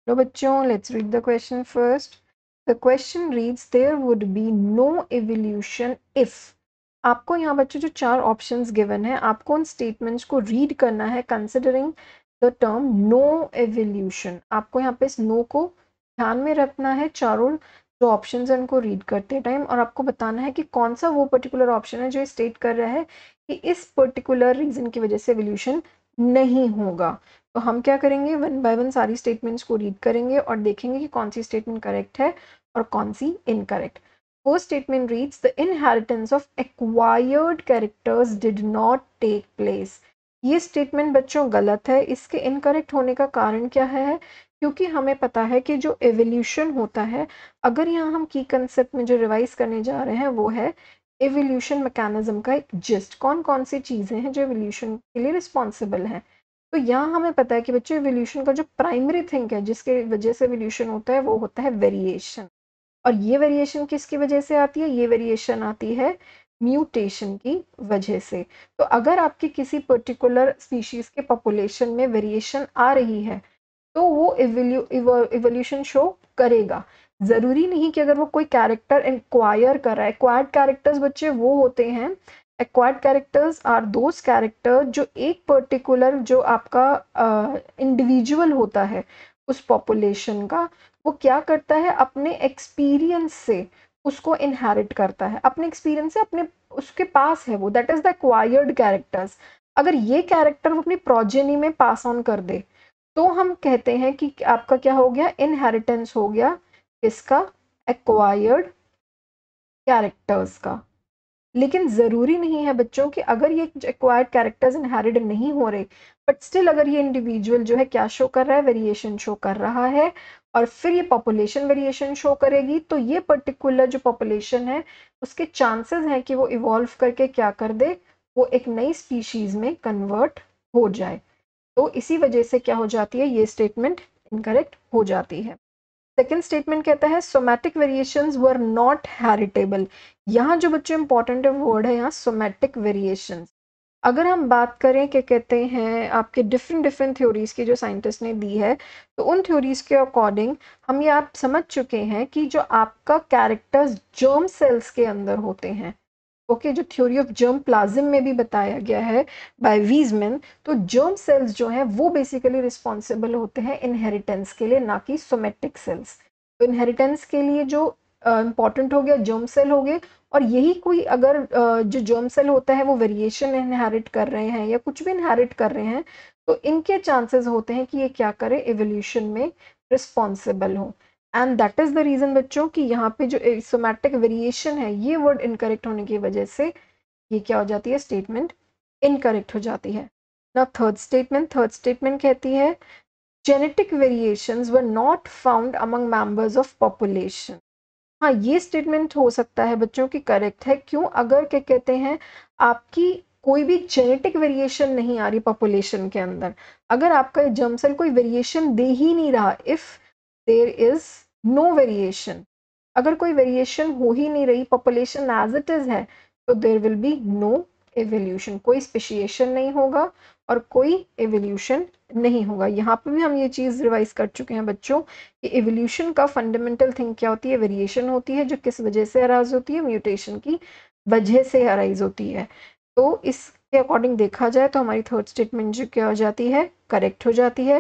लो बच्चों, let's read the question first. The question reads there would be no evolution if. आपको यहाँ बच्चों जो 4 ऑप्शंस गिवन है, आपको उन स्टेटमेंट्स को रीड करना है considering the term no evolution. आपको यहाँ पे इस नो को ध्यान में रखना है चारों जो ऑप्शंस हैं उनको रीड करते टाइम, और आपको बताना है कि कौन सा वो पर्टिकुलर ऑप्शन है जो स्टेट कर रहा है कि इस पर्टिकुलर रीजन की वजह से एवोल्यूशन नहीं होगा। तो हम क्या करेंगे, वन बाय वन सारी स्टेटमेंट्स को रीड करेंगे और देखेंगे कि कौन सी स्टेटमेंट करेक्ट है और कौन सी incorrect. First statement reads the inheritance of acquired characters did not take place. ये स्टेटमेंट बच्चों गलत है। इसके इनकरेक्ट होने का कारण क्या है? क्योंकि हमें पता है कि जो एवोल्यूशन होता है, अगर यहाँ हम की कंसेप्ट में जो रिवाइज करने जा रहे हैं वो है एवोल्यूशन मैकेनिज्म का एक जिस्ट, कौन कौन सी चीज़ें हैं जो एवोल्यूशन के लिए रिस्पॉन्सिबल हैं। तो यहाँ हमें पता है कि बच्चों एवोल्यूशन का जो प्राइमरी थिंग है जिसके वजह से एवोल्यूशन होता है वो होता है वेरिएशन। और ये वेरिएशन किसकी वजह से आती है? ये वेरिएशन आती है म्यूटेशन की वजह से। तो अगर आपकी किसी पर्टिकुलर स्पीशीज के पॉपुलेशन में वेरिएशन आ रही है तो वो इवोल्यूशन शो करेगा। जरूरी नहीं कि अगर वो कोई कैरेक्टर एक्वायर कर रहा है। एक्वायर्ड कैरेक्टर्स बच्चे वो होते हैं, acquired characters are those character जो एक पर्टिकुलर जो आपका इंडिविजुअल होता है उस पॉपुलेशन का, वो क्या करता है अपने एक्सपीरियंस से उसको इनहेरिट करता है, अपने एक्सपीरियंस से, अपने उसके पास है वो, that is the acquired characters. अगर ये कैरेक्टर वो अपनी प्रोजेनी में पास ऑन कर दे तो हम कहते हैं कि आपका क्या हो गया, इनहेरिटेंस हो गया इसका, एक्वायर्ड कैरेक्टर्स का। लेकिन ज़रूरी नहीं है बच्चों कि अगर ये एक्वायर्ड कैरेक्टर्स इनहेरिट नहीं हो रहे, बट स्टिल अगर ये इंडिविजुअल जो है क्या शो कर रहा है, वेरिएशन शो कर रहा है, और फिर ये पॉपुलेशन वेरिएशन शो करेगी, तो ये पर्टिकुलर जो पॉपुलेशन है उसके चांसेस हैं कि वो इवॉल्व करके क्या कर दे, वो एक नई स्पीशीज में कन्वर्ट हो जाए। तो इसी वजह से क्या हो जाती है, ये स्टेटमेंट इनकरेक्ट हो जाती है। सेकेंड स्टेटमेंट कहता है somatic variations were not heritable. यहाँ जो बच्चों इंपॉर्टेंट वर्ड है यहाँ सोमैटिक वेरिएशंस। अगर हम बात करें क्या कहते हैं आपके डिफरेंट डिफरेंट थ्योरीज की जो साइंटिस्ट ने दी है, तो उन थ्योरीज के अकॉर्डिंग हम ये आप समझ चुके हैं कि जो आपका कैरेक्टर्स जर्म सेल्स के अंदर होते हैं, ओके, जो थ्योरी ऑफ जर्म प्लाज्म में भी बताया गया है बाय वीजमैन, तो जर्म सेल्स जो हैं वो बेसिकली रिस्पॉन्सिबल होते हैं इनहेरिटेंस के लिए, ना कि सोमेटिक सेल्स। तो इनहेरिटेंस के लिए जो इम्पॉर्टेंट हो गया जर्म सेल हो गए, और यही कोई अगर जो जर्म सेल होता है वो वेरिएशन इनहेरिट कर रहे हैं या कुछ भी इनहेरिट कर रहे हैं, तो इनके चांसेस होते हैं कि ये क्या करे, एवोल्यूशन में रिस्पॉन्सिबल हो। And that is the reason बच्चों कि यहाँ पे जो सोमैटिक वेरिएशन है ये वर्ड इनकरेक्ट होने की वजह से ये क्या हो जाती है, स्टेटमेंट इनकरेक्ट हो जाती है। ना थर्ड स्टेटमेंट कहती है genetic variations were not found among members of population. हाँ, ये स्टेटमेंट हो सकता है बच्चों की करेक्ट है। क्यों? अगर क्या कहते हैं आपकी कोई भी जेनेटिक वेरिएशन नहीं आ रही पॉपुलेशन के अंदर, अगर आपका जर्म सेल कोई वेरिएशन दे ही नहीं रहा, if there is no variation, अगर कोई वेरिएशन हो ही नहीं रही, पॉपुलेशन एज इट इज है, तो there will be no evolution, कोई स्पेशिएशन नहीं होगा और कोई एवोल्यूशन नहीं होगा। यहाँ पे भी हम ये चीज़ रिवाइज कर चुके हैं बच्चों कि एवोल्यूशन का फंडामेंटल थिंग क्या होती है, वेरिएशन होती है, जो किस वजह से अराइज होती है, म्यूटेशन की वजह से अराइज होती है। तो इसके अकॉर्डिंग देखा जाए तो हमारी थर्ड स्टेटमेंट जो क्या हो जाती है, करेक्ट हो जाती है।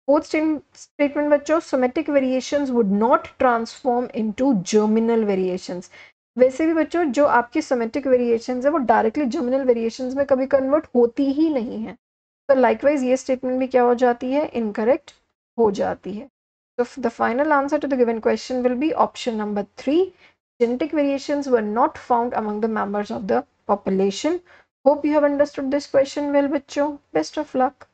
फोर्थ स्टेटमेंट बच्चों, somatic variations would not transform into germinal variations. वैसे भी बच्चों जो आपकी सोमेटिक वेरिएशंस है वो डायरेक्टली जर्मिनल वेरिएशंस में कभी कन्वर्ट होती ही नहीं है। तो लाइकवाइज ये स्टेटमेंट भी क्या हो जाती है, इनकरेक्ट हो जाती है। So the final answer to the given question will be option number 3. Genetic variations were not found among the members of the population. Hope you have understood this question well, bachcho. Best of luck.